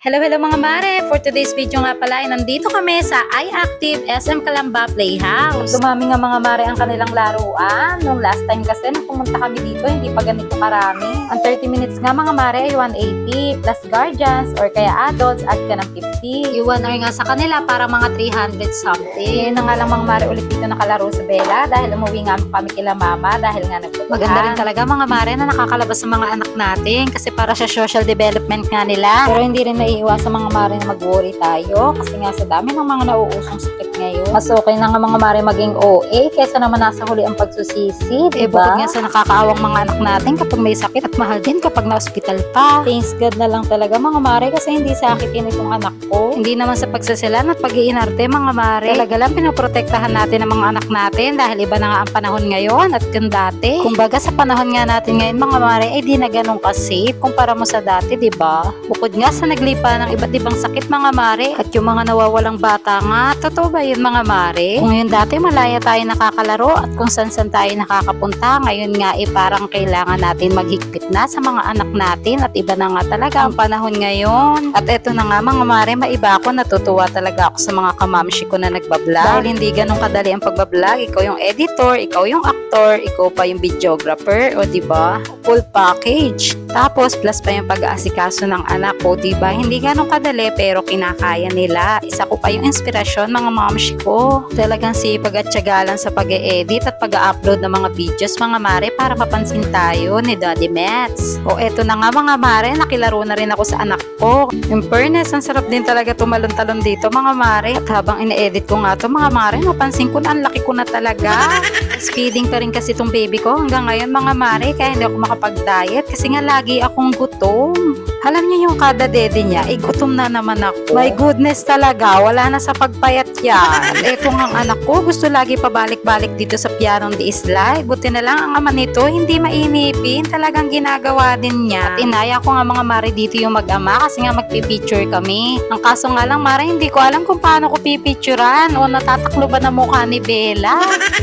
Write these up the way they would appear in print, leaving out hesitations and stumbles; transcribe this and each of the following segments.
Hello mga mare! For today's video nga pala ay nandito kami sa iActive SM Calamba Playhouse. Dumami nga mga mare ang kanilang laruan. Nung last time kasi nung pumunta kami dito hindi pa ganito karami. Ang 30 minutes nga mga mare ay 180 plus guardians or kaya adults add ka ng 50. Iwan or nga sa kanila para mga 300 something. Ngayon na nga lang mga mare ulit dito nakalaro sa Bella dahil umuwi nga kami kila mama dahil nga nagpuntahan. Maganda rin talaga mga mare na nakakalabas sa mga anak natin kasi para sa social development nga nila. Pero hindi rin naiiwasan mga mare na mag-worry tayo kasi nga sa dami ng mga nauusong sakit ngayon. Mas okay na nga mga mare maging OA kaysa naman nasa huli ang pagsusisi, diba? Bukod nga sa nakakaawang mga anak natin kapag may sakit at mahal din kapag na-hospital pa. Thanks God na lang talaga mga mare kasi hindi sakitin itong anak ko. Hindi naman sa pagsasalan at pag-iinarte mga mare. Talaga lang pinoprotektahan natin ang mga anak natin dahil iba na nga ang panahon ngayon at kung dati. Kumbaga sa panahon nga natin ngayon mga mare ay di na ganun ka-safe kumpara mo sa dati, diba? Bukod nga sa naglipa ng iba't ibang sakit mga mare at yung mga nawawalang bata nga, totoo ba yun mga mare? Kung yun dati malaya tayo nakakalaro at kung saan tayo nakakapunta, ngayon nga parang kailangan natin maghigpit na sa mga anak natin at iba na nga talaga ang panahon ngayon. At eto na nga mga mare, maiba ako, natutuwa talaga ako sa mga kamamshi ko na nagbablog dahil hindi ganun kadali ang pagbablog. Ikaw yung editor, ikaw yung actor, ikaw pa yung videographer, o diba? Full package. Tapos plus pa yung pag-aasikaso ng anak ko, diba? Hindi ganun kadali pero kinakaya nila. Isa ko pa yung inspirasyon mga mamshi ko. Talagang sipag at tiyaga lang sa pag-e-edit at pag-upload ng mga videos mga mare para mapansin tayo ni Daddy Mets. O eto na nga mga mare, nakilaro na rin ako sa anak ko. In fairness, ang sarap din talaga tumalon-talon dito mga mare. At habang ine-edit ko nga to mga mare, napansin ko na ang laki ko na talaga. Speeding pa rin kasi tong baby ko hanggang ngayon mga mare, kaya hindi ako makapag-diet kasi nga lagi akong gutom. Alam niyo yung kada dede niya, gutom na naman ako. My goodness talaga, wala na sa pagpayat yan. Eto nga ang anak ko, gusto lagi pabalik-balik dito sa pianong di islay. Buti na lang ang ama nito, hindi mainipin. Talagang ginagawa din niya. At inaya ko nga mga mare dito yung mag-ama kasi nga magpipicture kami. Ang kaso nga lang mare, hindi ko alam kung paano ko pipicturean o natataklo ba na mukha ni Bella.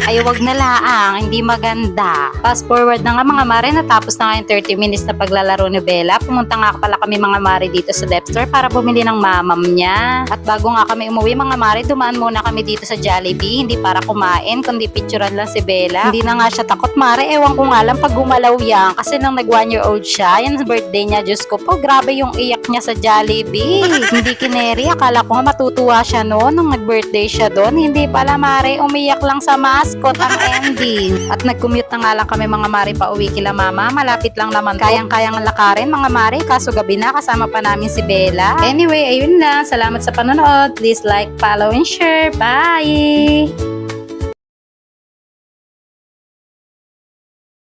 Ay wag na laang, hindi maganda. Fast forward na nga mga mare, natapos na nga yung 30 minutes na paglalaro ni Bella. Pumunta nga pala kami mga mare dito sa Dep Store para bumili ng mamam niya. At bago nga kami umuwi mga mare, dumaan muna kami dito sa Jollibee, hindi para kumain kundi picturean lang si Bella. Hindi na nga siya takot mare, ewan ko nga lang pag gumalaw yan kasi nang nag 1-year-old siya, yung birthday niya, Diyos ko po, grabe yung iyak niya sa Jollibee. Hindi kineri, akala ko nga matutuwa siya noon nung nag-birthday siya doon. Hindi pala mare, umiyak lang sa mascot ang ending. At nag-commute na nga lang kami mga mare pa uwi kila mama, malapit lang naman, kayang-kayang lakarin mga mare, kaso gabi na kasama pa namin si Bella. Anyway, ayun lang, salamat sa panonood. Please like, follow, and share. Bye!